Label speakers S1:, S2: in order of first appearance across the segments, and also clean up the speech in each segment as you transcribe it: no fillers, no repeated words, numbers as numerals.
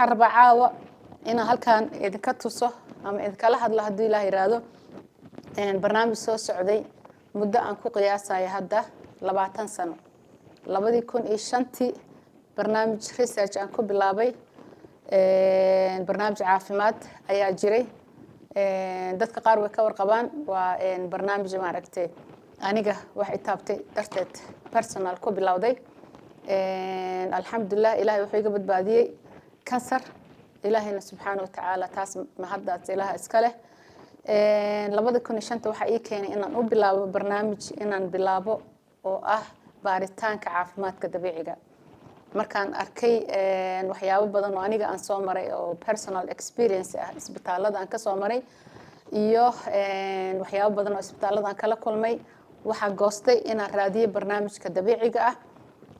S1: waxaan rabaa caawa inaan halkaan idinka tuso ama idinkala hadlo haddii ilaahay yiraahdo barnaamij soo socday muddo aan ku qiyaasayo hadda 20 sano 2005 barnaamij research aan ku bilaabay barnaamij caafimaad ayaa jiray dadka qaar way ka warqabaan waa barnaamij maaragtay aniga wax i taabtay darteed personal ku bilowday alxamdulillah ilaahay wuxuu iga badbaadiyay kansar ilaahayna subxaanahu wa tacaala taas ma haddaas ilaaha iska leh 2005 waxa ii keenay inaan u bilaabo barnaamij inaan bilaabo oo ah baaritaanka caafimaadka dabiiciga markaan arkay waxyaabo badan oo aniga aan soo maray oo personal experience ah isbitaalada aan ka soo maray iyo waxyaabo badan oo isbitaalada aan kala kulmay waxa goostay inaan raadiyo barnaamijka dabiiciga ah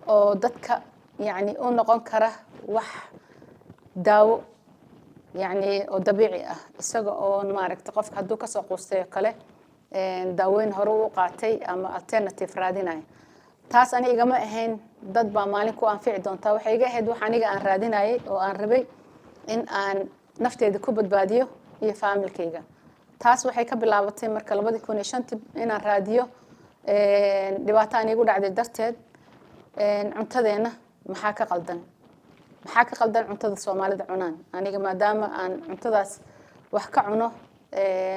S1: oo dadka yani u noqon kara wax daawo يعني oo dabiici ah isaga oo maaragtay qofka haduu ka soo qoostay kale daaweyn hore u qaatay ama alternative raadinay taas aniga ma ahayn dad ba maalin ku anfici doonta waxa iga ahayd wax aniga aan raadinayay oo aan rabay in aan nafteeda ku badbaadiyo iyo familkayga taas waxay ka bilaabatay marka 2005 inaan raadiyo dhibaato anigu dhacday darteed cuntadeena maxaa ka qaldan maxaa ka qaldan cuntada Soomaalida cunaan aniga maadaama aan cuntadaas wax ka cuno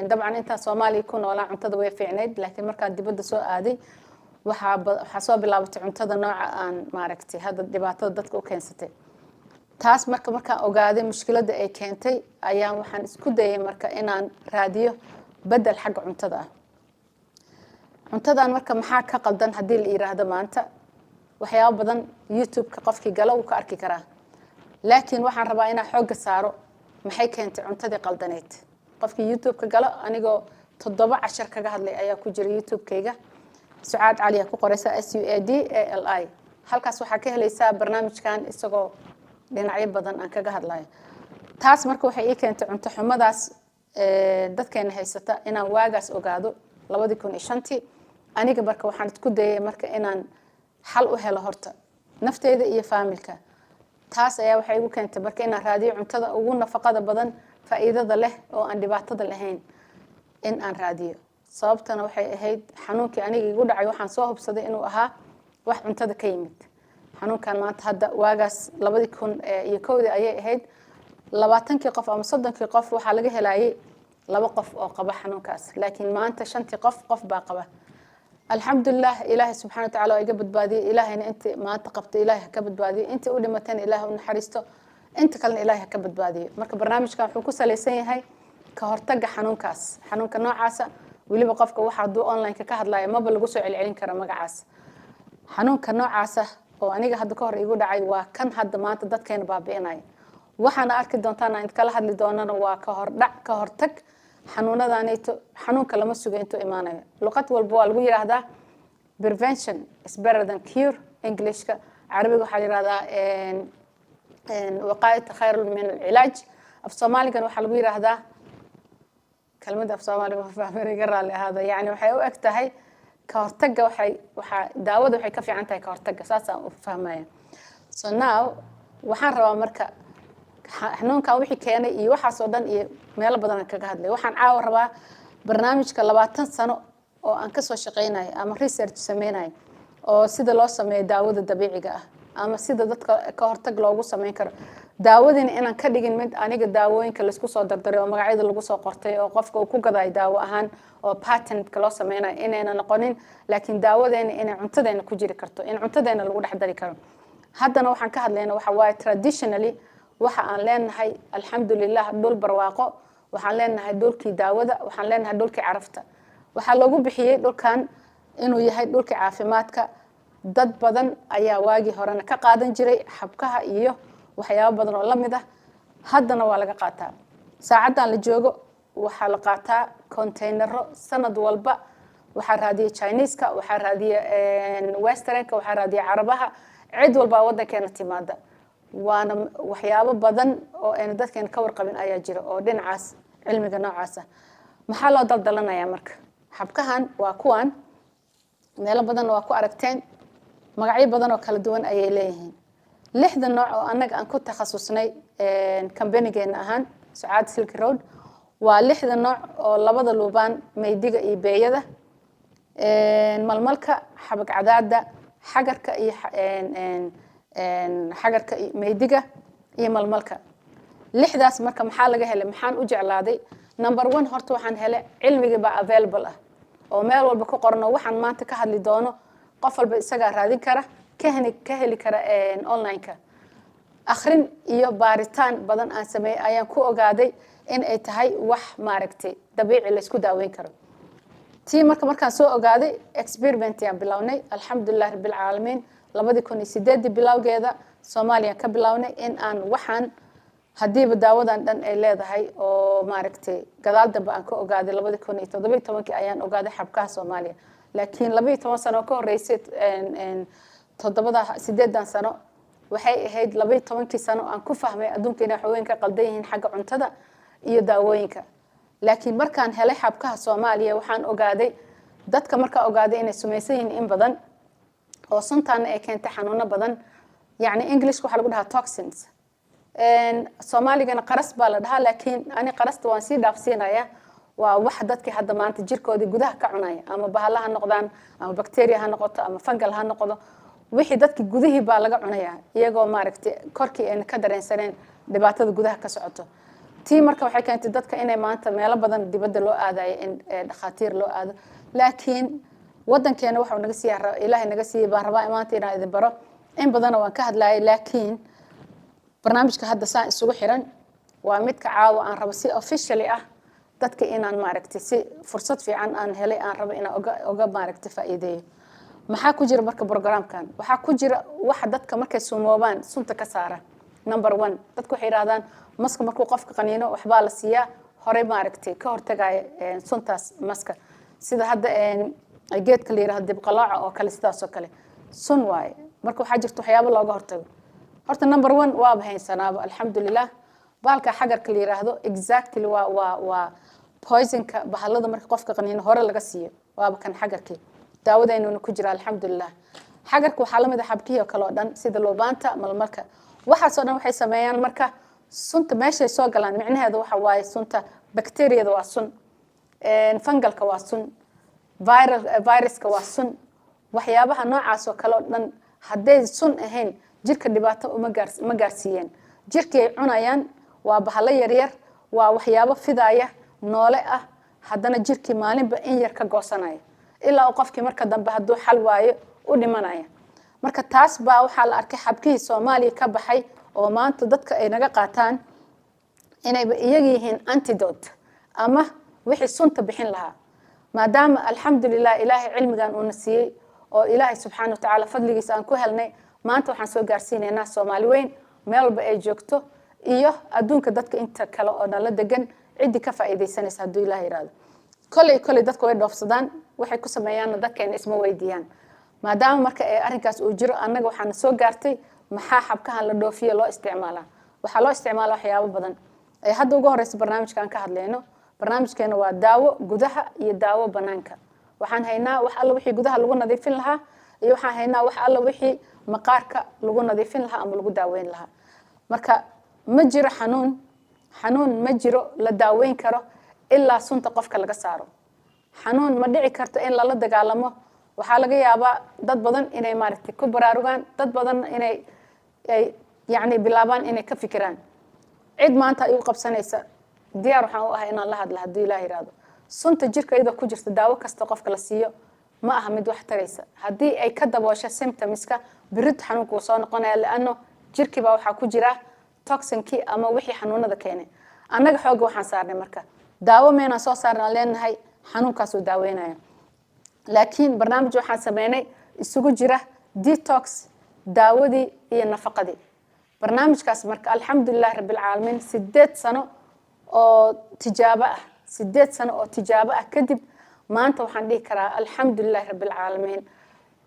S1: dabcan inta Soomaali ku noolaa cuntada way fiicneed laakiin marka dibadda soo aaday waxa soo bilaabatay cuntada nooca aan maaragtay hadda dhibaatada dadka u keensatay taas marka ogaaday mushkiladda ay keentay ayaan waxaan isku dayay marka inaan raadiyo bedel xagga cuntada ah cuntadan marka maxaa ka qaldan hadii la yiraahdo maanta waxyaabo badan YouTube-ka qofkii gala uu ka arki karaa laakiin waxaan rabaa inaan xoog saaro maxay keentay cuntadii qaldaneed qofkii YouTube-ka galo anigoo 7 cashar kaga hadlay ayaa ku jira YouTube-kayga Sucaad Cali ku qoraysa SUADALI halkaas waxa ka helaysaa barnaamijkan isagoo dhinacyo badan aan kaga hadlayo taas marka waxay ii keentay cunto xumadaas dadkeena haysata inaan waagaas ogaado 2005 aniga marka waxaan isku dayay marka inaan xal u helo horta nafteyda iyo familka taas ayaa waxay igu keentay marka inaan raadiyo cuntada ugu nafaqada badan faa'iidada leh oo aan dhibaatada lahayn in aan raadiyo sababtana waxay ahayd xanuunkii aniga igu dhacay waxaan soo hubsaday inuu ahaa wax cuntada ka yimid xanuunkan maanta hadda waagaas 2001 ayay ahayd 20 qof ama 30 qof waxa laga helayay 2 qof oo qaba xanuunkaas laakiin maanta 5 qof baa qaba alxamdulillah ilaahay subxaanahu wa tacaala iga badbaadiyay ilaahayna inta maanta qabtay ilaahay ka badbaadiyay inta u dhimatay ilaahay u naxariisto inta kalena ilaahay ka badbaadiyay marka barnaamijkan wuxuu ku saleysan yahay ka hortagga xanuunkaas xanuunka noocaas waliba qofka waxa haduu online ka hadlayo maba lagu soo celcelin karo magacaas xanuunka noocaas oo aniga hadda ka hor igu dhacay waa kan hadda maanta dadkeena baabi'inay waxaan arki doontaan in kala hadli doonana waa ka hortag xanuunadaanayto xanuunka lama sugo intuu imaanayo luqad walba waa lagu yiraahdaa prevention is better than cure englishka carabiga waxa la yiraahdaa waqaayat khayr min al-ilaaj af Soomaaliga waxa lagu yiraahdaa kelmadda af Soomaaliga fahmariga raali ahada yani waxay u egtahay ka hortagga waxa daawada waxay ka fiican tahay ka hortagga saas aan u fahmaya so now waxaan rabaa marka xanuunka wixii keenay iyo waxa soo dhan iyo meel badan kaga hadlay waxaan caaw rabaa barnaamijka 20 sano oo aan ka soo shaqeynay ama research sameynay oo sida loo sameeyo daawada dabiiciga ah ama sida dadka ka hortag loogu sameyn karo daawadina inaan ka dhigin mid aniga daawooyinka la isku soo dardaray oo magacyada lagu soo qortay oo qofka uu ku gaday daawo ahaan oo patent ka loo sameynay inayna noqonin laakiin daawadeena inay cuntadeena ku jiri karto in cuntadeena lagu dhex dari karo haddana waxaan ka hadlaynaa waxa waaye traditionally waxa aan leenahay alxamdulillah dhul barwaaqo waxaan leenahay dhulkii daawada waxaan leenahay dhulkii carafta waxa lagu bixiyay dhulkan inuu yahay dhulkii caafimaadka dad badan ayaa waagi horena ka qaadan jiray xabkaha iyo waxyaabo badan oo la mid ah haddana waa laga qaataa saacadan la joogo waxa la qaataa containero sanad walba waxa raadiyo Chinese-ka waxa raadiyo Western-ka waxa raadiyo Carabaha cid walba wadankeena timaada waana waxyaabo badan oo aan dadkeena ka warqabin ayaa jira oo dhinacaas cilmiga noocaas ah maxaa loo daldalanayaa marka xabkahan waa kuwan meel badan waa ku aragteen magacyo badan oo kala duwan ayay leeyihiin lixda nooc oo anaga aan ku takhasusnay company-geena ahaan Sucaad Silk Road waa lixda nooc oo labada luubaan maydiga iyo beeyada malmalka xabag cadaada xagarka iyo xagarka maydiga iyo malmalka lixdaas marka maxaa laga helay maxaan u jeclaaday number 1 horta waxaan helay cilmiga ba available ah oo meel walba ku qorno waxaan maanta ka hadli doono qof walba isaga raadin kara ka heli kara online-ka akhrin iyo baaritaan badan aan sameeyay ayaan ku ogaaday in ay tahay wax maaragtay dabiici la isku daaweyn karo tii markaan soo ogaaday experiment ayaan bilownay alxamdulilah rabbil caalamiin 2008 bilowgeeda Soomaaliya ka bilownay in aan waxaan hadiiba daawadan dhan ay leedahay oo maaragtay gadaal dambe aan ka ogaaday 2017 ayaan ogaaday xabkaha Soomaaliya laakiin 12 sano ka horeysay 7 sano waxay ahayd 12 sano aan ku fahmay adduunka inay haweenka qaldan yihiin xagga cuntada iyo daawooyinka laakiin markaan helay xabkaha Soomaaliya waxaan ogaaday dadka marka ogaaday inay sumaysan yihiin in badan oo suntaan ay keentay xanuuno badan yani English waxa lagu dhahaa toxins Soomaaligana qaras baa la dhahaa laakiin ani qarasta waan si dhaafsiinaya waa wax dadkii hadda maanta jirkoodii gudaha ka cunaya ama bahalaha noqdaan ama bacteria ha noqoto ama fungal ha noqdo wixii dadkii gudihii baa laga cunaya iyagoo maaragtay korkii ay ka dareensaneen dhibaatada gudaha ka socoto tii marka waxay keentay dadka inay maanta meelo badan dibadda loo aadayo in dhakhaatiir loo aado laakiin wadankeena waxa naga siiyay Ilaahay naga siiyay baan rabaa maanta inaan idin baro in badan waan ka hadlaayay laakiin barnaamijka hadda saan isugu xiran waa mid ka caawa aan rabo si officially ah dadka inaan maaragtay si fursad fiican aan helay aan rabo inaan oga maaragtay faa'iideeyo maxaa ku jira marka programkan waxaa ku jira waxa dadka markay sumoobaan sunta ka saara number 1 dadku waxay yiraahdaan maska markuu qofka qaniino waxba la siiyaa hore maaragtay ka hortagaya suntaas maska sida hadda geedka la yiraahdo dib qalooca oo kale sidaas oo kale sun waay marka waxa jirto waxyaabo looga hortago horta number 1 waa bahaysanaaba alxamdulillah baalka xagarka la yiraahdo exactly waa poisonka bahalada marka qofka qaniino hore laga siiyo waaba kan xagarkii daawadaynu ku jira alxamdulillah xagarku waxa la mid ah xabkiyo kale oo dhan sida loobaanta malmalka waxa soo dhan waxay sameeyaan marka sunta meeshay soo galaan micnaheedu waxa waaye sunta bacteria waa sun fungalka waa sun viruska waa sun waxyaabaha noocaas oo kale oo dhan haday sun ahayn jirka dhibaato uma gaarsiiyeen jirka ay cunayaan waa bahalo yar yar waa waxyaabo fidaaya noole ah haddana jirkii maalinba in yar ka goosanaya ilaa qofkii marka dambe hadduu xal waayo u dhimanaya marka taas baa waxaa la arkay xabkii Soomaaliya ka baxay oo maanta dadka ay naga qaataan inay iyaga yihiin antidote ama wixii sunta bixin lahaa maadaama alxamdulillah ilaahay cilmigan uu nasiyay oo ilaahay subxaanahu wa ta'ala fadligiisa aan ku helnay maanta waxaan soo gaarsiinaynaa Soomaali weyn meel walba ay joogto iyo adduunka dadka inta kale oo la degan cidi ka faa'iideysanaysa hadduu ilaahay yiraahdo kolay dadku way dhoofsadaan waxay ku sameeyaan dadkeena isma weydiiyaan maadaama marka ay arrinkaas uu jiro annaga waxaan soo gaartay maxaa xabkahan la dhoofiyo loo isticmaalaa waxa loo isticmaalaa waxyaabo badan ay hadda ugu horeysa barnaamijkan ka hadlayno barnaamijkeena waa daawo gudaha iyo daawo banaanka waxaan haynaa wax alla wixii gudaha lagu nadiifin lahaa iyo waxaan haynaa wax alla wixii maqaarka lagu nadiifin lahaa ama lagu daaweyn lahaa marka ma jiro xanuun ma jiro la daaweyn karo ilaa sunta qofka laga saaro xanuun ma dhici karto in lala dagaalamo waxa laga yaabaa dad badan inay maaragtay ku baraarugaan dad badan inay yani bilaabaan inay ka fikiraan cid maanta ay u qabsanaysa diyaar waxaan u ahay inaan la hadla haddii Ilaahay yiraahdo sunta jirka iyada ku jirta daawo kasta qofka la siiyo ma aha mid wax taraysa haddii ay ka daboosho symptomska birid xanuunku soo noqonaya laano jirkiiba waxa ku jira toxinki ama wixii xanuunada keenay annaga xoog waxaan saarnay marka daawo meena soo saarnaa leenahay xanuunkaas uu daaweynaya laakiin barnaamij waxaan sameynay isugu jira detox daawadii iyo nafaqadii barnaamijkaas marka alxamdulillah rabbil caalamiin 8 sano oo tijaabo ah kadib maanta waxaan dhihi karaa alxamdulillah rabbil caalamiin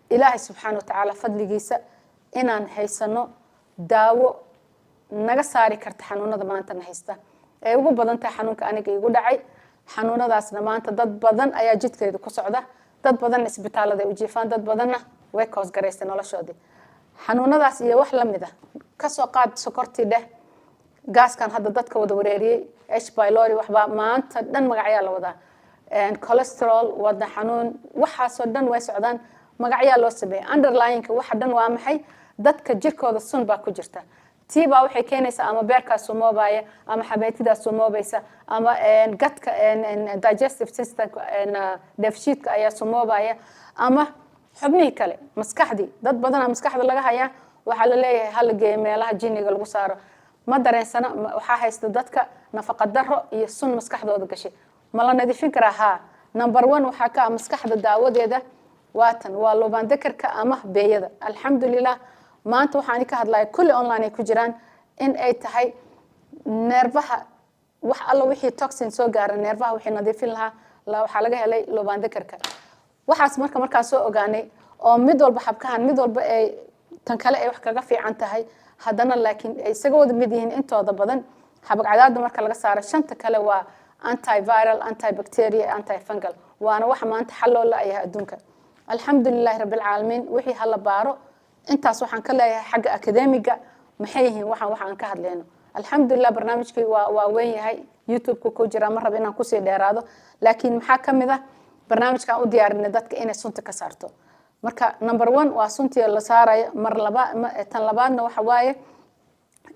S1: ilaahay subxaanahu wa ta'ala fadligiisa inaan haysano daawo naga saari karta xanuunada maanta na haysta ee ugu badan tahay xanuunka aniga igu dhacay xanuunadaasna maanta dad badan ayaa jidkeeda ku socda dad badan isbitaalada u jiifaan dad badanna way koos gareysay noloshoodii xanuunadaas iyo wax la mid ah kasoo qaad sokortii dheh gaaskan hadda dadka wada wareeriyey h pylori waxbaa maanta dhan magacyaa la wadaa cholesterol wadna xanuun waxaasoo dhan way socdaan magacyaa loo sameeyey underlyinka waxa dhan waa maxay dadka jirkooda sun baa ku jirta tii baa waxay keenaysaa ama beerkaa sumoobaya ama xabeetidaa sumoobaysa ama gadka digestive system dheefshiidka ayaa sumoobaya ama xubnihii kale maskaxdii dad badanaa maskaxda laga hayaa waxaa la leeyahay hala geeyo meelaha jinniga lagu saaro ma dareensana waxaa haysta dadka nafaqa daro iyo sun maskaxdooda gashay ma la nadiifin karaa haa number 1 waxaa ka ah maskaxda daawadeeda waatan waa lubaan dakarka ama beeyada alxamdulilah maanta waxaan ka hadlayaa kulli online ay ku jiraan in ay tahay neerfaha wax alla wixii toxin soo gaara neerfaha wixii nadiifin lahaa waxaa laga helay lubaan dakarka waxaas markaa soo ogaanay oo mid walba xabkahan mid walba ay tan kale ay wax kaga fiican tahay haddana laakiin ay isaga wada mid yihiin intooda badan xabag cadaada marka laga saaro shanta kale waa antiviral antibacteria antifungal waana waxa maanta xal loo la'yahay adduunka alxamdulilaahi rabbil caalamiin wixii hala baaro intaas waxaan ka leeyahay xagga akademiga maxay yihiin waxaan ka hadlayno alxamdulillah barnaamijkii waa weyn yahay youtube-ku ku jira ma rabo inaan kusii dheeraado laakiin maxaa ka mid ah barnaamijkaan u diyaarinay dadka inay sunta ka saarto marka number 1 waa suntii la saarayo tan labaadna waxa waaye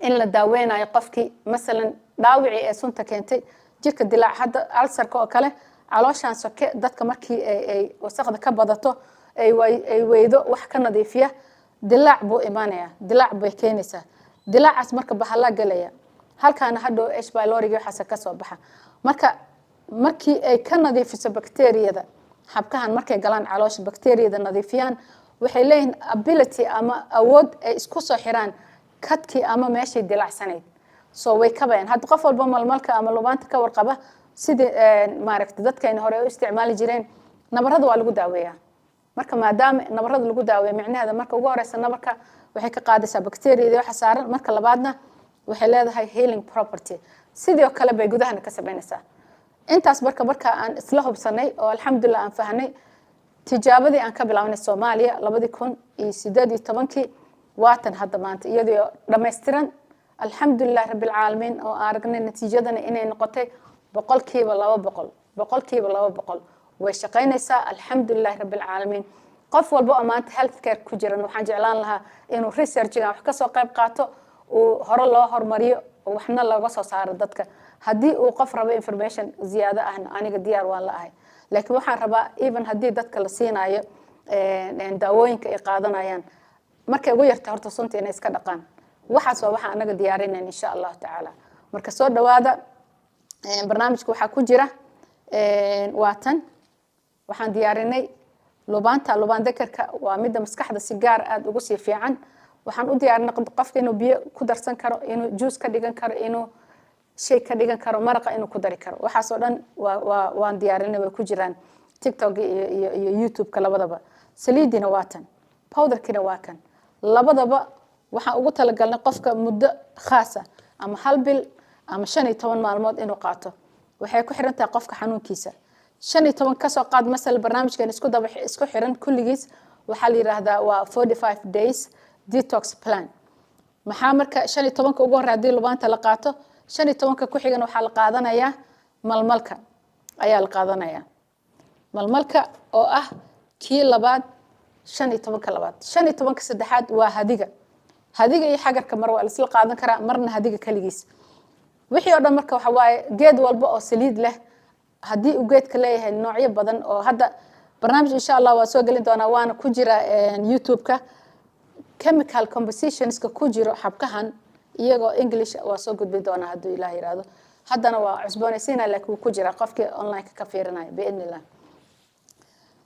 S1: in la daaweynayo qofkii masalan dhaawicii ee sunta keentay jirka dilaac hadda alsarka oo kale calooshaan soke dadka markii ay wasaqda ka badato ay weydo wax ka nadiifiya dilaac buu imaanaya dilaac bay keenaysaa dilaacaas marka bahalla galaya halkaana hadhow h pylori waxaas ka soo baxa markii ay ka nadiifiso bakteeriyada xabkahan markay galaan caloosha bakteeriyada nadiifiyaan waxay leeyihiin ability ama awood ay isku soo xiraan kadkii ama meeshay dilaacsanayd soo way kabayaan hadda qof walba malmalka ama lubaanta ka warqaba sidii maaragtay dadkayna hore u isticmaali jireen nabarada waa lagu daaweeyaa marka maadaama nabarada lagu daaweeyo micnaheeda marka ugu horeysa nabarka waxay ka qaadaysaa bakteeriyada waxa saaran marka labaadna waxay leedahay healing property sidoo kale bay gudahana ka sameynaysaa intaas marka aan isla hubsanay oo alxamdulillah aan fahnay tijaabadii aan ka bilaabnay Soomaaliya 2018 waatan hadda maanta iyadoo dhameystiran alxamdulillah rabbil caalamiin oo aragnay natiijadana inay noqotay 200% way shaqeynaysaa alxamdulillah rabbil caalamiin qof walba oo maanta health care ku jiran waxaan jeclaan lahaa inuu research-ga wax ka soo qayb qaato oo hore loo hormariyo oo waxna looga soo saaro dadka haddii uu qof rabo information ziyaado ahna aniga diyaar waan la ahay laakiin waxaan rabaa even haddii dadka la siinayo daawooyinka ay qaadanayaan markay ugu yarta horta sunta inay iska dhaqaan waxaas waa waxa anaga diyaarinayna insha Allah taala marka soo dhawaada barnaamijka waxa ku jira waatan waxaan diyaarinay lubaan dakarka waa mid maskaxda si gaar aad ugu sii fiican waxaan u diyaarinay qofka inuu biyo ku darsan karo inuu juice ka dhigan karo inuu shay ka dhigan karo maraqa inuu ku dari karo waxaas oo dhan waan diyaarinay way ku jiraan TikTok iyo YouTube-ka labadaba saliidina waatan powderkina waa kan labadaba waxaan ugu talagalnay qofka muddo khaas ah ama hal bil ama 15 maalmood inuu qaato waxay ku xiran tahay qofka xanuunkiisa 15 ka soo qaad masal barnaamijkan isku xiran kulligiis waxa la yiraahdaa waa 45 days detox plan maxaa marka 15 ugu horeeyay lubaanta la qaato 15 ku xigana waxa la qaadanayaa malmalka ayaa la qaadanayaa malmalka oo ah kii labaad 15 labaad 15 saddexaad waa hadiga iyo xagarka mar waa la isla qaadan karaa marna hadiga kaligiis wixii oo dhan marka waxa waaye geed walba oo saliid leh hadii uu geedka leeyahay noocyo badan oo hadda barnaamij insha Allah waa soo galin doona waana ku jira YouTube-ka chemical compositions-ka ku jiro xabkahan iyagoo English waa soo gudbin doona haduu Ilaahay yiraahdo haddana waa cusboonaysiina laakiin ku jira qofkii online ka fiirinaya biidnillah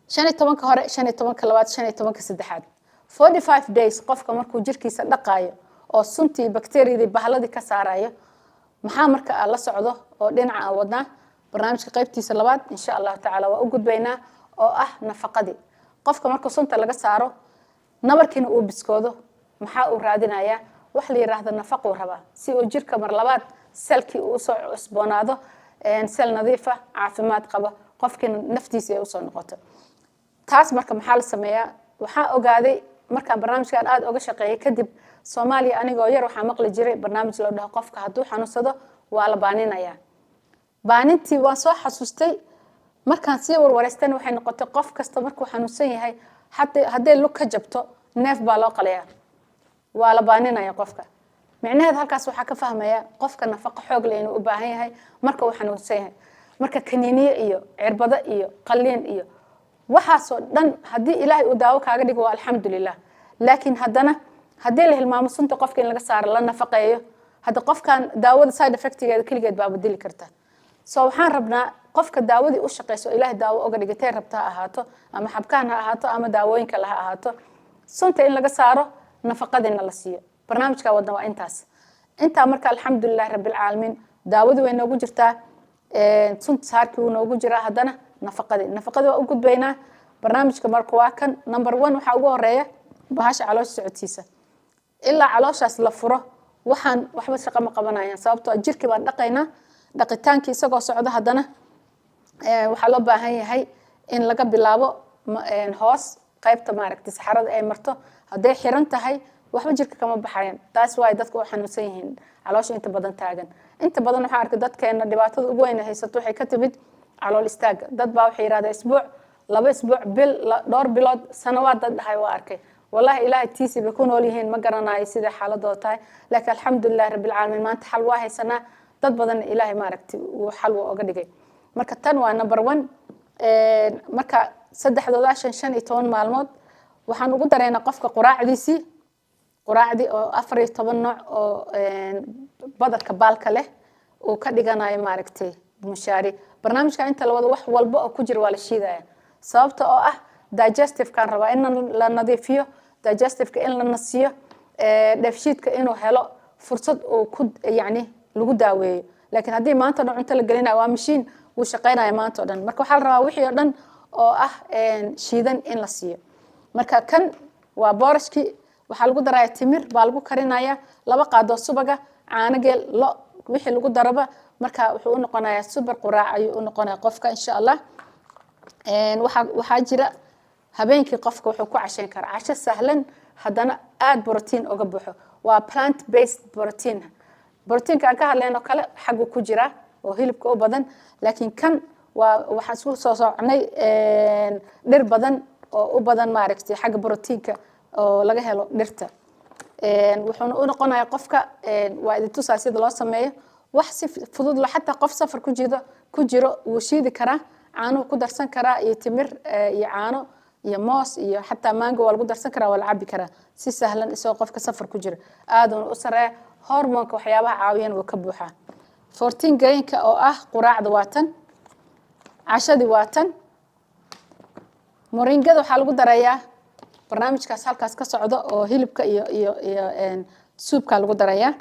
S1: 15 hore 15 labaad 15 saddexaad 45 days qofka markuu jirkiisa dhaqaayo oo suntii bakteeriyada bahladii ka saarayo maxaa marka la socdo oo dhinaca wadna barnaamijka qaybtiisa labaad insha Allah taala waa u gudbaynaa oo ah nafaqadii qofka marka sunta laga saaro nabarkiina uu biskoodo maxaa uu raadinaya wax la yiraahdo nafaqo raba si uu jirka mar labaad selkii uu soo cusboonaado sel nadiif ah caafimaad qaba qofkina naftiisa ay u soo noqoto taas marka maxaa la sameeyaa waxaa ogaaday markaan barnaamijkan aad uga shaqeeyay kadib Soomaaliya anigoo yar waxaa maqli jiray barnaamij loo dhaho qofka hadduu xanuunsado waa la baaninayaa. Baanintii waan soo xasuustay markaan sii warwareystan waxay noqotay qof kasta markuu xanuunsan yahay haddii lug ka jabto neef baa loo qalayaa waa la baaninaya qofka. micnaheed halkaas waxaa ka fahmaya qofka nafaqo xoog leh inuu u baahan yahay marka uu xanuunsan yahay. marka kaniiniye iyo cirbado iyo qalliin iyo waxaasoo dhan haddii ilaahay uu daawo kaaga dhigo waa alxamdulilah. laakiin haddana haddii la hilmaamo sunta qofka in laga saaro la nafaqeeyo hadda qofkan daawada side effectigeeda keligeed baa bedeli karta. so waxaan rabnaa qofka daawadii u shaqeyso ilaahay daawo uga dhigtay rabtaa ahaato ama xabkaan ha ahaato ama daawooyinka la ahaato sunta in laga saaro nafaqadina la siiyo. barnaamijka wadna waa inta marka alxamdulilah rabbil caalamiin daawadu way noogu jirtaa sunta saarkii uu noogu jiraa haddana nafaqadii waa u gudbaynaa. barnaamijka marka waa kan number 1 waxa ugu horeeya bahasha caloosha socodsiisa ilaa calooshaas la furo waxba shaqo ma qabanayaan sababtoo jirkii baan dhaqaynaa. dhaqitaankii isagoo socda haddana waxaa loo baahan yahay in laga bilaabo hoos qaybta maaragtay saxarada ay marto hadday xiran tahay waxba jirka kama baxayaan. taas waa dadku xanuunsan yihiin caloosha inta badan taagan. inta badan waxa arkay dadkeena dhibaatada ugu weyn haysato waxay ka timid calool istaaga. dad baa waxay yiraahdeen isbuuc 2 isbuuc bil dhowr bilood sanawaad dad dhahay waa arkay. wallahi ilaahay tiisi bay ku nool yihiin ma garanayo sida xaaladooda tahay laakiin alxamdulilah rabbil caalamiin maanta xal waa haysanaa dad badan ilaahay maaragtay uu xal uga dhigay. marka tan waa number 1 marka saddexdooda 15 maalmood waxaan ugu dareynaa qofka quraacdiisii oo 14 nooc oo badarka baalka leh oo ka dhiganayo maaragtay mushaari. barnaamijka inta la wado wax walba oo ku jira waa la shiidaya sababta oo ah digestive kan rabaa in la nadiifiyo digestive in la nasiyo dheefshiidka inuu helo fursad oo ku yani lagu daaweeyo. laakiin haddii maanta dhan cunto la gelinayo waa mashiin uu shaqeynaya maanta dhan. marka waxaa la rabaa wixii oo dhan oo ah shiidan in la siiyo. marka kan waa boorashkii waxaa lagu daraya timir baa lagu karinaya 2 qaado subaga caano geel lo wixii lagu daraba marka wuxuu u noqonayaa super quraac ayuu u noqonayaa qofka insha Allah. waxaa jira habeenkii qofka wuxuu ku cashayn karaa casho sahlan haddana aad protein uga buuxo waa plant based protein. proteinka aan ka hadlayno kale xaggu ku jira oo hilibka u badan laakiin kan waxaan soo soconay dhir badan oo u badan maaragtay xagga proteinka oo laga helo dhirta. wuxuuna u noqonayaa qofka waa idin tusaa sida loo sameeyo wax si fudud la xataa qof safar ku jiro wuu shiidi karaa caano ku darsan karaa iyo timir iyo caano iyo moos iyo xataa mango waa lagu darsan karaa waa la cabi karaa si sahlan isagoo qofka safar ku jira aad u sareeya hormoonka waxyaabaha caawiyana wuu ka buuxaa. 14 grainka oo ah quraacda waatan cashadii waatan moringada waxaa lagu darayaa barnaamijkaas halkaas ka socdo oo hilibka iyo suubka lagu darayaa.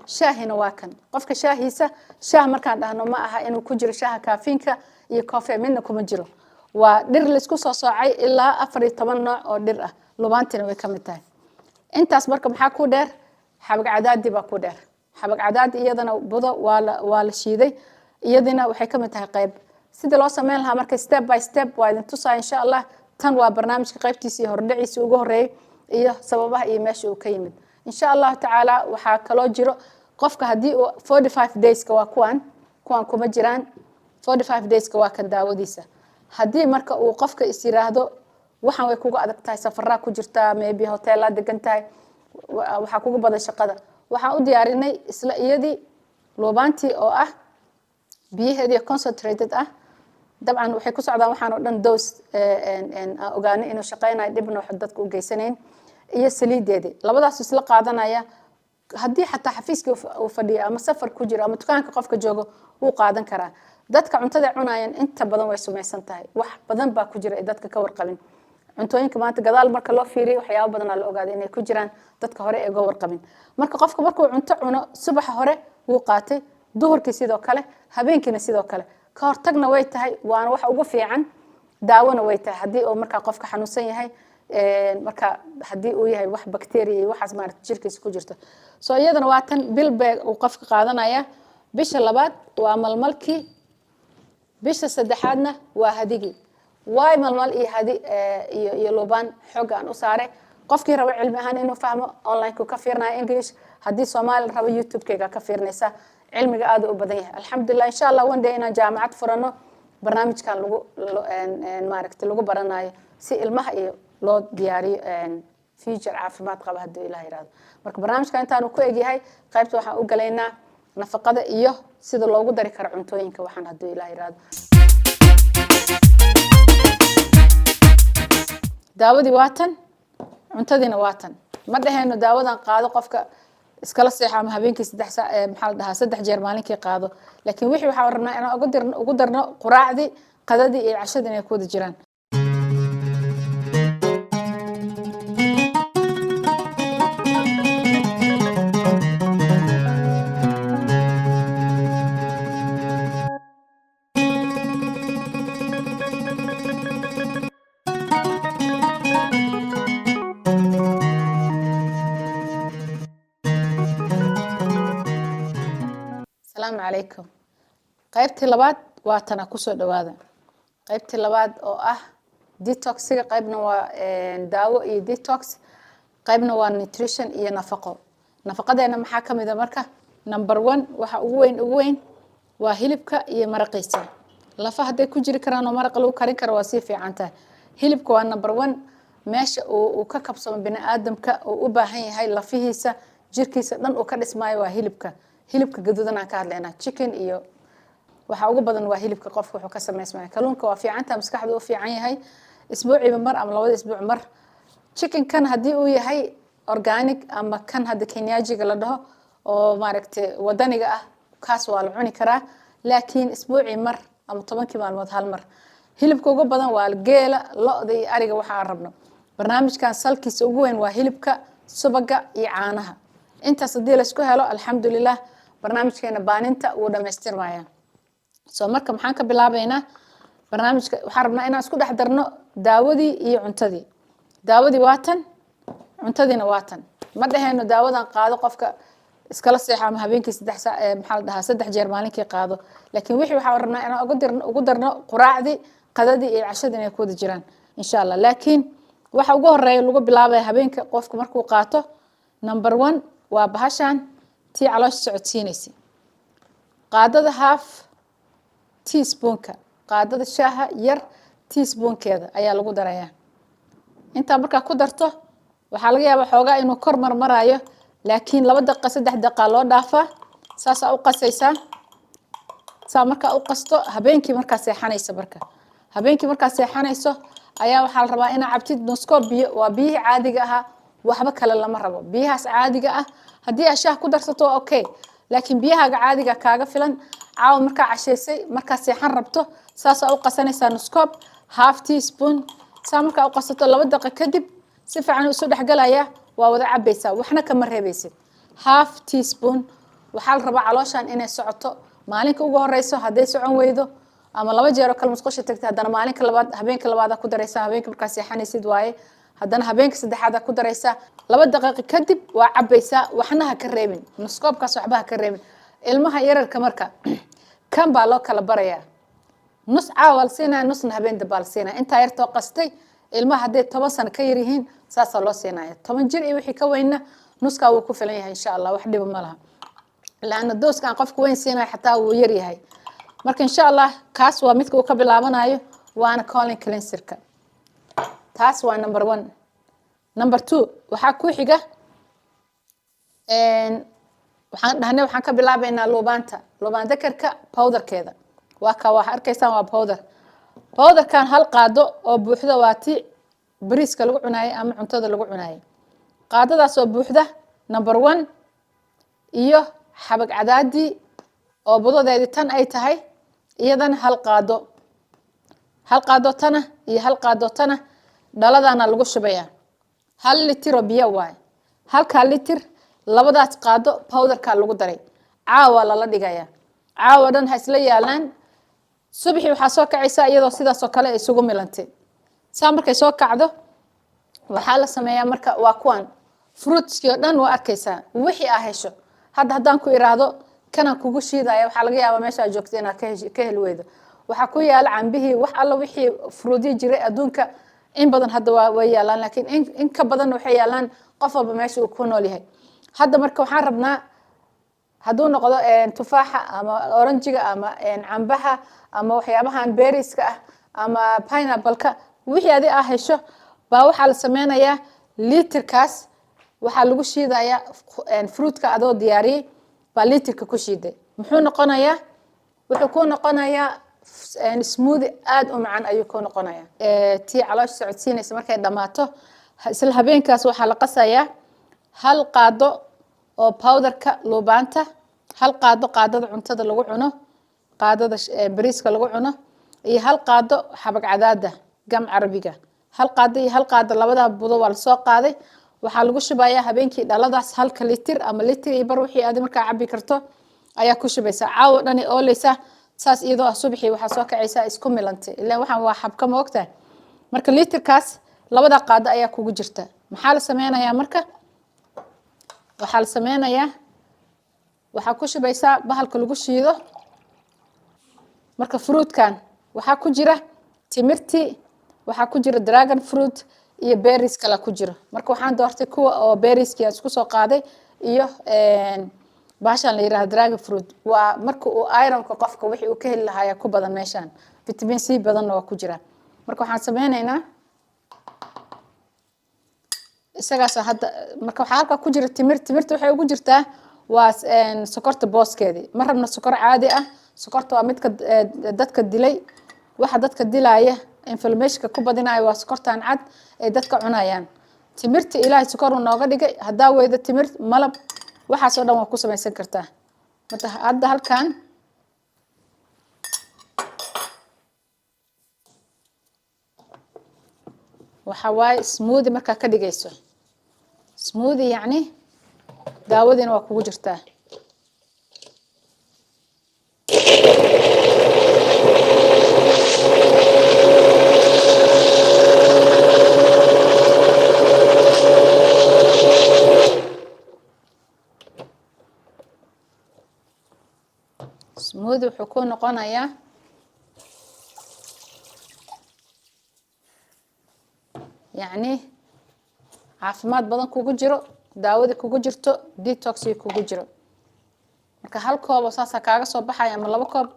S1: shaahina waa kan qofka shaahiisa shaah markaan dhahno ma aha inuu ku jiro shaaha kaafiinka iyo coffee midna kuma jiro waa dhir la isku soo soocay ilaa 14 nooc oo dhir ah lubaantina way ka mid tahay. intaas marka maxaa ku dheer xabag cadaadi baa ku dheer. xabag cadaadi iyadana budo waa la shiiday iyadina waxay ka mid tahay qayb sida loo sameyn lahaa marka step by step waa idin tusaa insha Allah. tan waa barnaamijka qaybtiisii hordhaciisii ugu horeeyay iyo sababaha iyo meesha uu ka yimid insha Allah taala. waxaa kaloo jiro qofka haddii 45 days ka waa kuwan kuma jiraan 45 days ka waa kan daawadiisa. haddii marka uu qofka is yiraahdo waxaan way kugu adag tahay safarra ku jirta maybe hotel la degan tahay waxa kugu badan shaqada waxaan u diyaarinay isla iyadii loobaantii oo ah biyaheedii concentrated ah dabcan waxay ku socdaan waxaan oo dhan dose ogaanay inuu shaqeynayo dibna wax dadku u geysanayn iyo saliideedii labadaas isla qaadanaya. haddii xataa xafiiska uu fadhiyo ama safar ku jiro ama dukaanka qofka joogo uu qaadan karaa. dadka cuntada cunayaan inta badan way sumaysan tahay wax badan baa ku jira ee dadka ka warqabin. cuntooyinka maanta gadaal marka loo fiiriyo waxyaabo badan la ogaaday inay ku jiraan dadka hore ee warqabin. marka qofka markuu cunto cuno subaxa hore wuu qaatay duhurkii sidoo kale habeenkiina sidoo kale ka hortagna way tahay waana wax ugu fiican daawona way tahay haddii uu marka qofka xanuunsan yahay marka haddii uu yahay wax bacteria iyo waxaas maaragtay jirkiisa ku jirto. soo iyadana waa tan bil baa uu qofka qaadanaya. bisha labaad waa malmalkii bisha saddexaadna waa hadigii waay malmal iyo hadi iyo lubaan xooga aan u saaray qofkii rabo cilmi ahaan inuu fahmo online ku ka fiirnaa English hadii Soomaali rabo YouTube-kayga ka fiirnaysa cilmiga aad u badan yahay alxamdulillah insha Allah one day inaan jaamacad furano barnaamijkan lagu maaragtay lagu baranayo si ilmaha iyo loo diyaariyo future caafimaad qaba hadii Ilaahay yiraahdo marka barnaamijkan intaan ku eegyahay qaybta waxaan u galeynaa nafaqada iyo sida loogu dari karo cuntooyinka waxaan hadii Ilaahay yiraahdo daawadii waatan cuntadiina waatan ma dhaheeno daawadan qaado qofka iskala seexo ama habeenkii 3 saac maxaa la dhahaa 3 jeer maalinkii qaado laakiin wixii waxa rabnaa inaan ugu darno quraacdi qadadii iyo cashadii inay ku wada jiraan السلام عليكم qaybtii labaad waa tan ku soo dhawaada qaybtii labaad oo detoxiga qaybna waa daawo iyo detox qaybna waa nutrition iyo nafaqo nafaqadeena maxaa kamid ah marka number 1 waxa ugu weyn waa hilibka iyo maraqiisa lafa haday ku jiri karaan oo maraq lagu karin karo waa si fiican tahay hilibka waa number 1 meesha uu ka kabsamo bini'aadamka oo u baahan yahay lafihiisa jirkiisa dhan uu ka dhismaayo waa hilibka gaduudan aan ka hadlaynaa chicken iyo waxa ugu badan waa hilibka qofku wuxuu ka sameysmaa kalluunka waa fiicantaa maskaxdu u fiican yahay isbuuciiba mar ama labada isbuuc mar chicken kan hadii uu yahay organic ama kan hada kenyajiga la dhaho oo maaragtay wadaniga kaas waa la cuni karaa laakiin isbuuci mar ama 10 maalmood hal mar hilibka ugu badan waa geela lo'da iyo ariga waxa aan rabno barnaamijkan salkiisa ugu weyn waa hilibka subaga iyo caanaha intaas hadii la isku helo alxamdulillah barnaamijkeena baaninta uu dhameystirmaya soo marka maxaan ka bilaabaynaa barnaamijka waxaan rabnaa inaan isku dhex darno daawadii iyo cuntadii daawadii waatan cuntadiina waatan ma dhaheeno daawadan qaado qofka iskala seexo ama habeenkii 3 saac maxaa la dhahaa 3 jeer maalinkii qaado laakiin wixii waxa rabnaa inaan ugu darno quraacdi qadadii iyo cashadii inay ku wada jiraan insha Allah laakiin waxa ugu horeeya lagu bilaabay habeenka qofka markuu qaato number 1 waa bahashan tii caloosh socodsiinaysa qaadada half teaspoonka qaadada shaaha yar teaspoonkeeda ayaa lagu darayaa inta marka ku darto waxa laga yaabaa xoogaa inuu kor marmarayo laakiin 2 daqiiqo 3 daqiiqo loo dhaafaa saas u qasaysaa saa marka u qasto habeenkii marka seexanayso ayaa waxa la rabaa in cabtid nuskoob biyo waa biyo caadiga ah waxba kale lama rabo biyahaas caadiga hadii shaah ku darsato okay laakiin biyaha caadiga kaaga filan caaw marka casheysay marka seexan rabto saas u qasanaysaa nuskoob half teaspoon saa marka u qasato 2 daqiiqo kadib si fiican u soo dhaxgalaya waa wada cabaysaa waxna kama reebaysid half teaspoon waxa la rabaa calooshan inay socoto maalinka ugu horeyso haday socon weydo ama 2 jeer oo kala musqusha tagtay hadana maalinka labaad habeenka labaad ku dareysaa habeenka marka seexanaysid waaye hadana habeenka saddexaad ku dareysaa 2 daqiiqo kadib waa cabaysaa waxna ha ka reebin nuskoobkaas waxba ha ka reebin ilmaha yararka marka kan baa loo kala barayaa nus caawal siinaa nusna habeen dabaal siinaa inta yartoo qastay ilmaha haday 10 sano ka yar yihiin saas loo siinaya 10 jir iyo wixii ka weyna nuska uu ku filan yahay insha Allah wax dhib ma laha laana dooskan qofku weyn siinaa xataa uu yar yahay marka insha Allah kaas waa midka uu ka bilaabanayo waana colon cleanserka taas waa number 1 number 2 waxa ku xiga waxaan ka bilaabaynaa lubaan dakarka powderkeeda waa ka wax arkaysaan waa powderkan hal qaado oo buuxda waa tii bariiska lagu cunaayay ama cuntada lagu cunaayay qaadadaas oo buuxda number 1 iyo xabag cadaadi oo budadeedii tan ay tahay iyadan hal qaado tana iyo hal qaado tana dhaladana lagu shubaya 1 litir oo biyo waay halka litir labadaas qaado powderka lagu daray caawa la dhigaya caawa dhan ha isla yaalaan subaxi waxa soo kacaysa iyadoo sidaas oo kale isugu milantay saa markay soo kacdo waxa la sameeyaa marka waa kuwan fruits iyo dhan waa arkaysaa wixii hesho hadaan ku iraado kana kugu shiidaya waxa laga yaabaa meesha joogto inaad ka heli weydo waxaa ku yaala cambihii wax alla wixii fruudii jiray adduunka in badan hadda way yaalaan laakiin in ka badan waxay yaalaan qof walba meesha uu ku nool yahay hadda marka waxaan rabnaa hadduu noqdo tufaaxa ama oranjiga ama cambaha ama waxyaabahan berrieska ah ama pineapple-ka wixii adi aa hesho baa waxaa la sameynayaa litirkaas waxaa lagu shiidayaa fruitka adoo diyaariyey baa litirka ku shiiday muxuu noqonayaa wuxuu ku noqonayaa smoothie aad u macaan ayuu ku noqonayaa tii caloosha socodsiinaysa markay dhammaato isla habeenkaas waxaa la qasayaa hal qaado oo powderka luubaanta hal qaado qaadada cuntada lagu cuno qaadada bariiska lagu cuno iyo hal qaado xabag cadaada gam carabiga hal qaado iyo hal qaado labada budo waa la soo qaaday waxaa lagu shubayaa habeenkii dhaladaas halka litir ama litir iyo bar wixii aad markaa cabi karto ayaa ku shubaysaa caawo dhani ooleysa saas iyadoo ah subaxii waxaa soo kacaysaa isku milantay ilaa waxaan waa xabka ma ogtahay marka litirkaas labada qaado ayaa kugu jirta maxaa la sameynayaa marka waxaa la sameynayaa waxaa ku shubaysaa bahalka lagu shiido marka fruitkan waxaa ku jira timirtii waxaa ku jira dragon fruit iyo berries kala ku jiro marka waxaan doortay kuwa oo berrieski aan isku soo qaaday iyo baashan la yiraahdo dragon fruit waa marka uu ironka qofka wixii uu ka heli lahaa ku badan meeshan vitamin C badanna waa ku jira marka waxaan sameynaynaa isagaas hadda marka waxaa halka ku jira timirta waxay ugu jirtaa waa sokorta booskeedii ma rabna sokor caadi ah sokorta waa midka dadka dilay waxa dadka dilaya inflammation ku badinaya waa sokortan cad ee dadka cunayaan timirta ilaahay sokor uu nooga dhigay hadaa weyda timir malab waxaas oo dhan waa ku samaysan kartaa marka hadda halkan waxa waaye smoothie marka ka dhigayso smoothie yani daawadina waa kugu jirtaa smoothie wuxuu ku noqonayaa يعني caafimaad badan kugu jiro daawada kugu jirto detox kugu jiro marka hal koob oo saasa kaaga soo baxay ama laba koob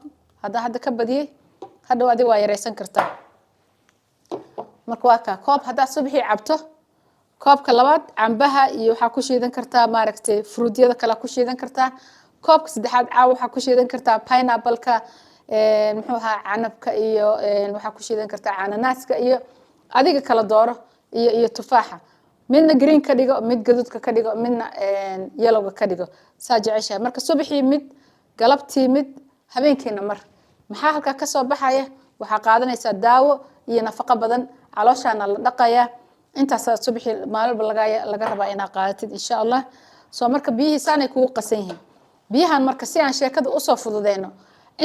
S1: hadda ka badiyay hadda wadi waa yareysan kartaa marka waa ka koob hadda subaxii cabto koobka labaad cambaha iyo waxa ku shiidan kartaa maaragtay fruutyada kala ku shiidan kartaa koobka saddexaad caaw waxa ku shiidan kartaa pineapple-ka muxuu ahaa canabka iyo waxa ku shiidan kartaa cananaaska iyo adiga kala dooro iyo tufaaxa midna green ka dhigo mid gaduudka ka dhigo midna yellow ka dhigo saa jeceshahay marka subaxii mid galabtii mid habeenkiina mar maxaa halka ka soo baxaya waxa qaadanaysaa daawo iyo nafaqo badan calooshaana la dhaqaya intaas subaxii maalinba laga rabaa inaad qaadatid insha Allah soo marka biyihii saanay kugu qasan yihiin biyahan marka si aan sheekada u soo fududeyno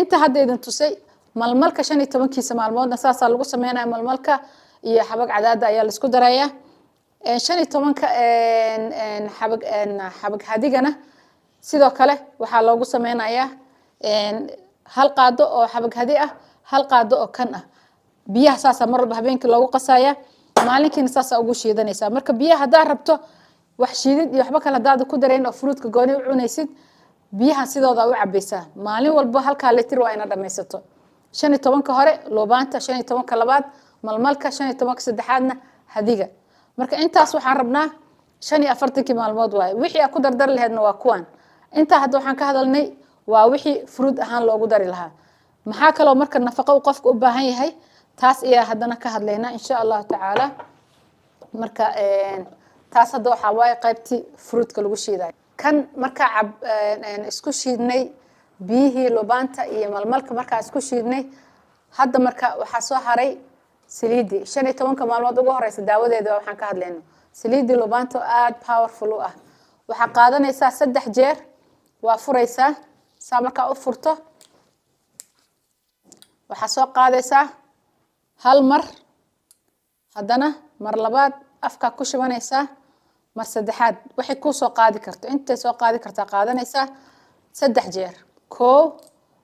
S1: inta hadda idin tusay malmalka 15 maalmoodna saasa lagu sameeynaa malmalka iyo xabag cadaada ayaa la isku darayaa 15 xabag hadigana sidoo kale waxaa loogu sameynayaa hal qaado oo xabag hadi ah hal qaado oo kan ah biyaha saasa marba habeenkii loogu qasaya maalinkiina saasa ugu shiidanaysaa marka biyaha hadaa rabto wax shiidid iyo waxba kale hadaad ku dareen oo fruitka gooni u cunaysid biyaha sidooda u cabaysaa maalin walba halka litir waa ina dhameysato 15 hore loobaanta 15 labaad malmalka 15 saddexaadna hadiga marka intaas waxaan rabnaa 45 maalmood waay wixii aan ku dardar lahaydna waa kuwan inta hadda waxaan ka hadalnay waa wixii fruit ahaan loogu dari lahaa maxaa kale marka nafaqo qofku u baahan yahay taas ayaa hadana ka hadlaynaa insha Allah taala marka taas hadda waxa waay qaybtii fruitka lagu shiiday kan marka isku shiidnay biyihii loobaanta iyo malmalka marka isku shiidnay hadda marka waxa soo haray saliidi 15 maalmood ugu horeysa daawadeeda waxaan ka hadlaynaa saliidi loobaanta aad powerful ah waxa qaadanaysaa 3 jeer waa furaysaa saa marka u furto waxa soo qaadaysaa hal mar hadana mar labaad afka ku shubanaysaa mar saddexaad waxay ku soo qaadi karto inta soo qaadi kartaa qaadanaysaa 3 jeer 1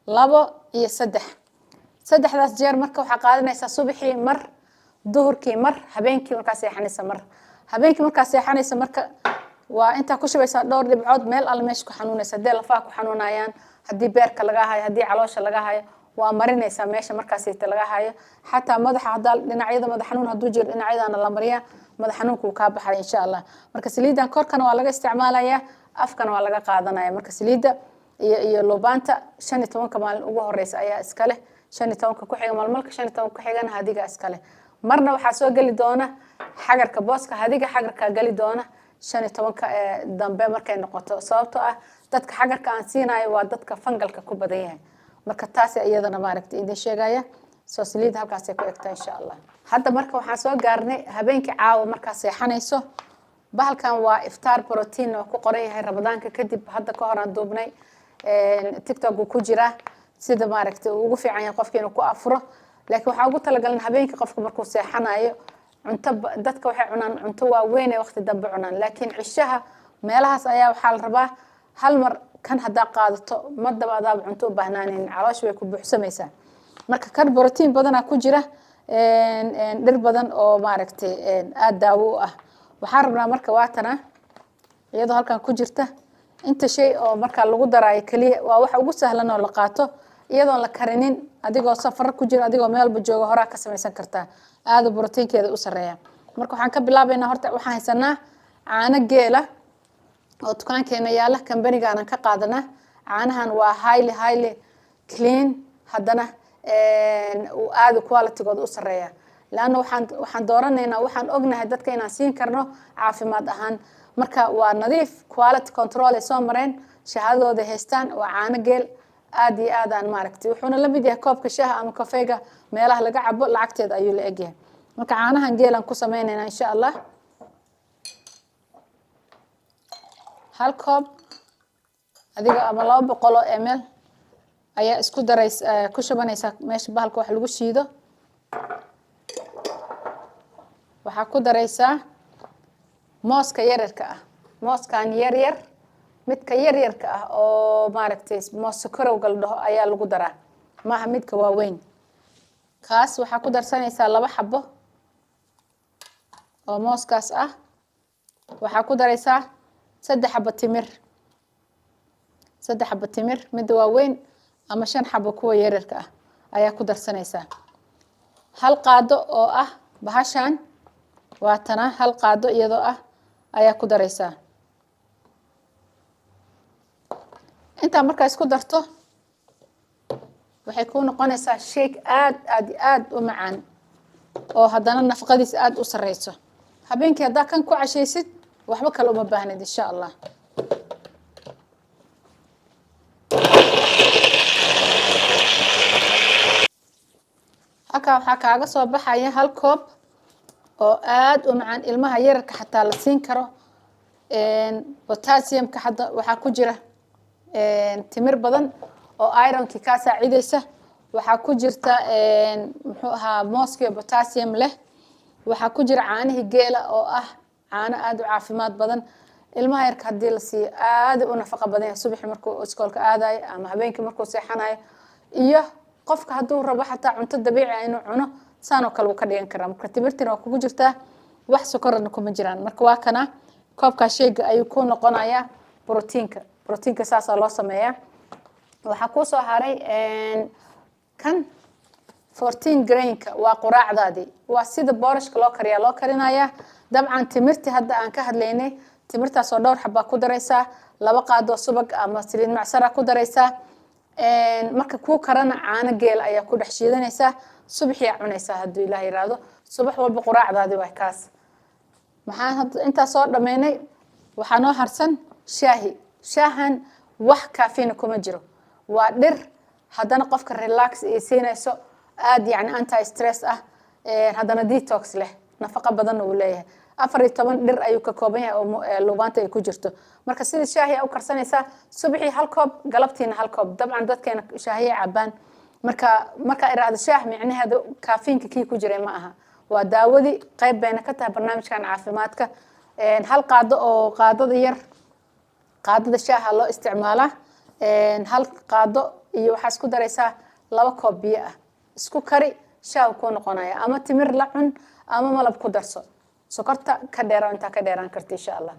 S1: 2 iyo 3 saddexdaas jeer marka waxaa qaadanaysaa subaxii mar, duhurkii mar, habeenkii markaa seexanaysa mar. habeenkii markaa seexanaysa marka waa intaa ku shubaysaa dhowr dhibcood meel alle meesha ku xanuunaysa, haddii lafaha ku xanuunayaan, haddii beerka laga hayo, haddii caloosha laga hayo, waa marinaysaa meesha markaasita laga hayo. xataa madaxa haddaa dhinacyada madax xanuun hadduu jiro dhinacyadaana la mariyaa, madax xanuunka wuu kaa baxaya insha allah. marka saliidan korkana waa laga isticmaalayaa, afkana waa laga qaadanaya. marka saliidda iyo lubaanta 15 maalin ugu horeysa ayaa iska leh, 15 ku xiga maalmalka, 15 ku xigana hadiga iska leh. marna waxaa soo geli doona xagarka booska, hadiga xagarka gali doona 15 dambe markay noqoto, sababtoo ah dadka xagarka aan siinayo waa dadka fangalka ku badan yahay. marka taas iyadana maaragtay idin sheegaya. soo saliid halkaas ay ku egtaa insha allah. hadda marka waxaan soo gaarnay habeenkii caawa markaa seexanayso. bahalkan waa iftaar protein oo ku qoran yahay ramadaanka kadib. hadda ka hor aan duubnay tiktok ku jira sida maaragtay ugu fiican yahay qofka inuu ku afuro. laakiin waxaan ugu talagalnay habeenkii qofka markuu seexanayo cunto, dadka waxay cunaan cunto waaweyn ee waqti dambe cunaan, laakiin cishaha meelahaas ayaa waxaa la rabaa hal mar kan haddaa qaadato ma daba adaaba cunto u baahnaaneen, caloosha way ku buuxsamaysaa. marka kan protein badanaa ku jira, dhir badan oo maaragtay aad daawo u ah. waxaan rabnaa marka waatana iyadoo halkan ku jirta inta shay oo markaa lagu daraayo kaliya waa waxa ugu sahlan oo la qaato iyadoon la karinin, adigoo safar ku jira, adigoo meelba jooga horaa ka samaysan kartaa, aad proteinkeeda u sareeya. marka waxaan ka bilaabaynaa horta waxaan haysanaa caano geela oo dukaankeena yaala, kambanigaana ka qaadanaa. caanahan waa highly clean, haddana aad quality-gooda u sareeya. laanna waxaan dooranaynaa, waxaan ognahay dadka inaan siin karno caafimaad ahaan. marka waa nadiif, quality control ay soo mareen, shahaadadooda haystaan, waa caano geel aad iyo aad aan maaragtay wuxuuna la mid yahay koobka shaaha ama kafeega meelaha laga cabo, lacagteeda ayuu la egyahay. marka caanahan geelan ku sameynaynaa insha allah. hal koob adiga ama 200 ml ayaa isku daraysa, ku shubanaysaa meesha bahalka wax lagu shiido. waxaa ku daraysaa mooska yaryarka ah, mooskan yaryar, midka yaryarka ah oo maaragtay moos sokorowga la dhaho ayaa lagu daraa, maaha midka waaweyn. kaas waxaa ku darsanaysaa 2 xabo oo mooskaas ah. waxaa ku daraysaa 3 xabo timir, 3 xabo timir, midda waaweyn ama 5 xabo kuwa yaryarka ah ayaa ku darsanaysaa. hal qaado oo ah bahashan waatana, hal qaado iyadoo ah ayaa ku daraysaa. intaa markaa isku darto waxay ku noqonaysaa shake aad u macaan oo haddana nafaqadiisa aad u sareyso. habeenkii haddaa kan ku cashaysid waxba kale uma baahnid insha allah. halkaa waxaa kaaga soo baxaya hal koob oo aad u macaan, ilmaha yararka xataa la siin karo. potassiumka hadda waxaa ku jira timir badan oo ironkii kaa saacidaysa. waxaa ku jirta muxuu ahaa mooskiyo potassium leh. waxaa ku jira caanihii geela oo ah caano aad u caafimaad badan. ilmaha yarka haddii la siiyo aad u nafaqo badan yahay subaxii markuu iskoolka aadayo ama habeenkii markuu seexanayo, iyo qofka hadduu rabo xataa cunto dabiici ah inuu cuno saan oo kale wuu ka dhigan karaa. marka timirtina waa kugu jirtaa, wax sokorna kuma jiraan. marka waa kana koobkaa shayga ayuu ku noqonayaa proteinka saasaa loo sameeyaa. waxaa kuu soo haray kan 14 grainka waa quraacdaadii, waa sida boorashka loo kariyaa loo karinayaa. dabcan timirtii hadda aan ka hadlaynay, timirtaasoo dhowr xabaa ku daraysaa, 2 qaadoo subag ama saliid macsara ku daraysaa. marka kuu karana caano geel ayaa ku dhex shiidanaysaa, subaxii aa cunaysaa hadduu ilaah yiraahdo. subax walba quraacdaadii waa kaas. maxaan hadda intaa soo dhammaynay, waxaa noo harsan shaahi. shaahan wax caffeine kuma jiro, waa dhir haddana qofka relax ay siinayso, aad yacni anti stress ah, haddana detox leh, nafaqo badan uu leeyahay. 14 dhir ayuu ka kooban yahay oo lubaanta ay ku jirto. marka sida shaahi u karsanaysaa subaxii hal koob, galabtiina hal koob. dabcan dadkeena shaahiya cabaan, marka iraahdo shaah micnaheedu caffeine kii ku jiray ma aha, waa daawadii qayb bayna ka tahay barnaamijkan caafimaadka. hal qaado oo qaadada yar, qaadada shaaha loo isticmaalaa. hal qaado iyo waxaa isku daraysaa 2 koob biyo ah. isku kari shaah ku noqonaya ama timir la cun ama malab ku darso sokorta ka dheera inta ka dheeraan karti insha Allah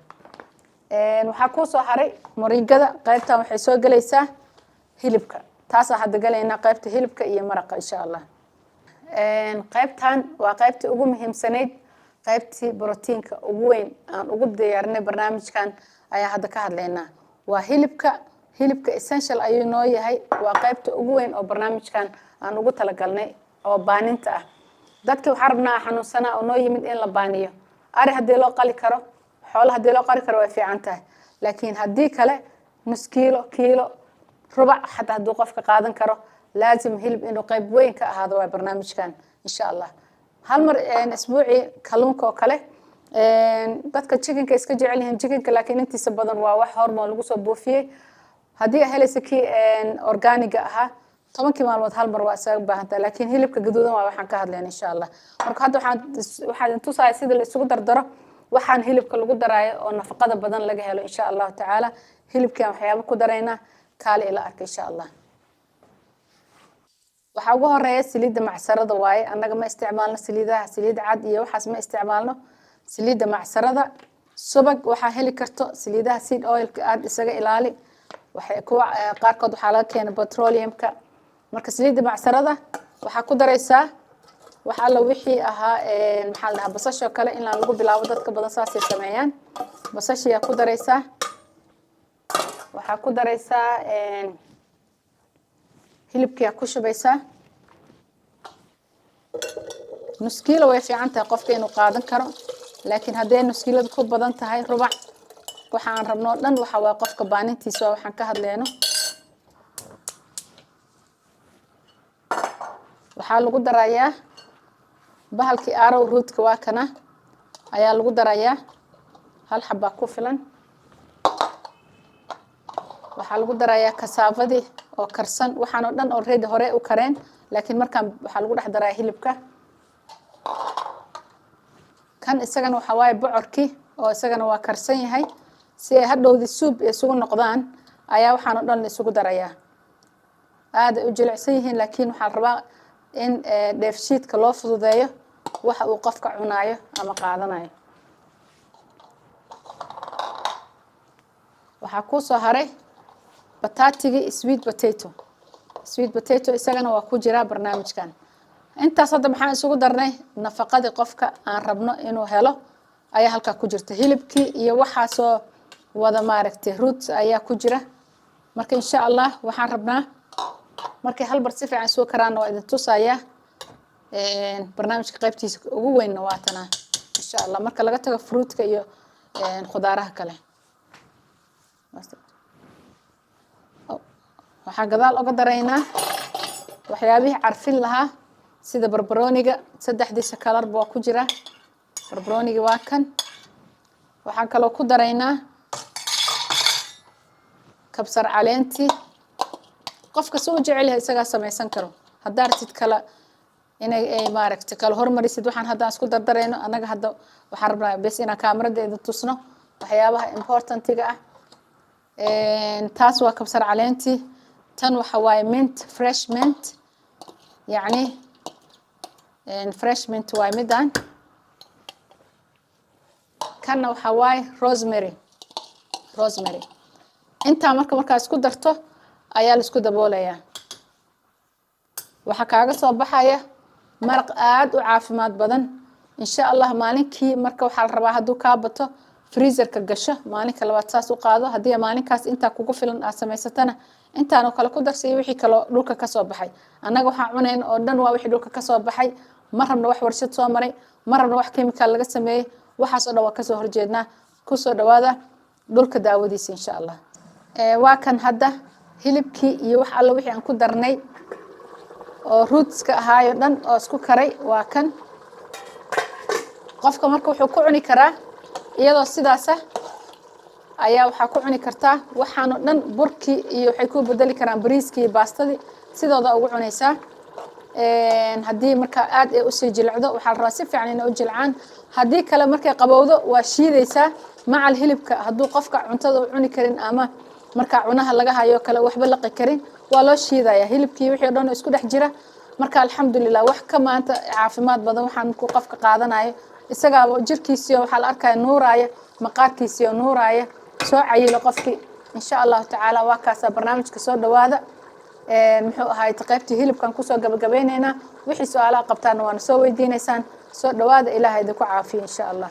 S1: waxa ku soo haray moringada qaybtan waxay soo galaysaa hilibka taas hadda galayna qaybta hilibka iyo maraqa insha Allah qaybtan waa qaybta ugu muhiimsaneyd qaybtii borotiinka ugu weyn aan ugu diyaarnay barnaamijkan ayaa hadda ka hadlaynaa waa hilibka essential ayuu noo yahay waa qaybta ugu weyn oo barnaamijkan aan ugu talagalnay oo baaninta ah dadka waxa rabnaa xanuunsana oo noo yimid in la baaniyo ari hadii loo qali karo xoolo hadii loo qali karo way fiican tahay laakiin hadii kale nus kiilo rubac xataa haduu qofka qaadan karo laazim hilib inuu qayb weyn ka ahaado waa barnaamijkan insha Allah hal mar isbuuci kalluunka oo kale dadka chickenka iska jecel yihiin chickenka laakiin intiisa badan waa wax hormoon lagu soo buufiyay hadii helaysa ki organic ah 10 maalmood hal mar waa isaga baahantaa laakiin hilibka gaduudan waa waxaan ka hadlaynaa insha Allah marka hadda waxaan tusaay sida la isugu dardaro waxaan hilibka lagu daraayo oo nafaqada badan laga helo insha Allah taala hilibkan waxyaabo ku darayna kaali ila arka insha Allah waxa ugu horeeya saliida macsarada waaye anaga ma isticmaalno saliid cad iyo waxaas ma isticmaalno saliida macsarada subag waxa heli karto saliidaha seed oil aad isaga ilaali waxay ku qaarkood waxa laga keenay petroleumka marka saliida macsarada waxa ku daraysaa waxa la wixii ahaa maxaa la dhahaa basasha kale in lagu bilaabo dadka badan saasay sameeyaan basasha ku daraysaa waxa ku daraysaa hilibka ku shubaysaa nus kiilo way fiican tahay qofka inuu qaadan karo laakiin haddii nus kiiladu ku badan tahay rubac waxaan rabno dhan waxa waa qofka baanintiisa waxaan ka hadlayno waxa lagu darayaa bahalkii arrow root-ka waa kana ayaa lagu darayaa hal xabba ku filan waxa lagu darayaa kasaafadii oo karsan waxaan oo dhan already hore u kareen laakiin markaan waxa lagu dhex daraa hilibka kan isagana waxa waay bocorkii oo isagana waa karsan yahay si ay hadhowdi soup isugu noqdaan ayaa waxaan oo dhan la isugu darayaa aad u jilicsan yihiin laakiin waxa rabaa in dheefshiidka loo fududeeyo waxa uu qofka cunaayo ama qaadanayo waxa ku soo haray bataatiga sweet potato isagana waa ku jira barnaamijkan intaas hadda maxaan isugu darnay nafaqada qofka aan rabno inuu helo ayaa halka ku jirta hilibkii iyo waxa soo wada maaragtay roots ayaa ku jira marka insha Allah waxaan rabnaa markay hal bar si fiican soo karaan waa idin tusaaya barnaamijka qaybtiisa ugu weyn waa tana insha Allah marka laga tago fruitka iyo khudaaraha kale waxa gadaal uga dareynaa waxyaabihi carfin lahaa sida barbarooniga saddexdiisa kalar baa ku jira barbarooniga waa kan waxa kale oo ku dareynaa kabsar caleenti qofka soo jecel yahay isaga sameeysan karo hadaa artid kala inay maaragtay kala hormarisid waxaan hadda isku dardareyno anaga hadda waxaan rabnaa bes ina kaamiradeeda tusno waxyaabaha importantiga ah taas waa kabsar caleenti tan waxa waay mint fresh mint yani fresh mint waa midan kana waxa waay rosemary inta marka isku darto ayaa la isku daboolaya waxa kaaga soo baxaya maraq aad u caafimaad badan insha Allah maalinkii marka waxa la rabaa haduu ka bato freezer-ka gasho maalinka labaad saas u qaado hadii maalinkaas inta kugu filan aad samaysatana intaan oo kale ku darsay wixii kale dhulka ka soo baxay anaga waxa cuneen oo dhan waa wixii dhulka ka soo baxay ma rabno wax warshad soo maray ma rabno wax chemical laga sameeyay waxaas oo dhan waa ka soo horjeednaa ku soo dhawaada dhulka daawadiisa insha Allah waa kan hadda hilibkii iyo wax alla wixii aan ku darnay oo rootska ahaayo dhan oo isku karay waa kan qofka marka wuxuu ku cuni karaa iyadoo sidaas ayaa waxa ku cuni kartaa waxaan oo dhan burkii iyo waxay ku bedeli karaan bariiskii iyo baastadii sidooda ugu cunaysaa hadii marka aad ay u sii jilcdo waxa la rabaa si fiican inay u jilcaan hadii kale markay qabowdo waa shiidaysaa macal hilibka haduu qofka cuntada u cuni karin ama marka cunaha laga hayo kale waxba laqi karin waa loo shiidaya hilibkii wixii dhan isku dhex jira marka alxamdulilah wax ka maanta caafimaad badan waxaan ku qofka qaadanayo isagaa jirkiisii waxaa la arkaya nuuraya maqaarkiisii nuuraya soo cayilo qofkii insha allahu tacaala waa kaasaa barnaamijka soo dhawaada muxuu ahaay qaybtii hilibkan kusoo gabagabaynaynaa wixii su-aalaha qabtaana waana soo weydiinaysaan soo dhawaada ilaahay idinku caafiyo insha allah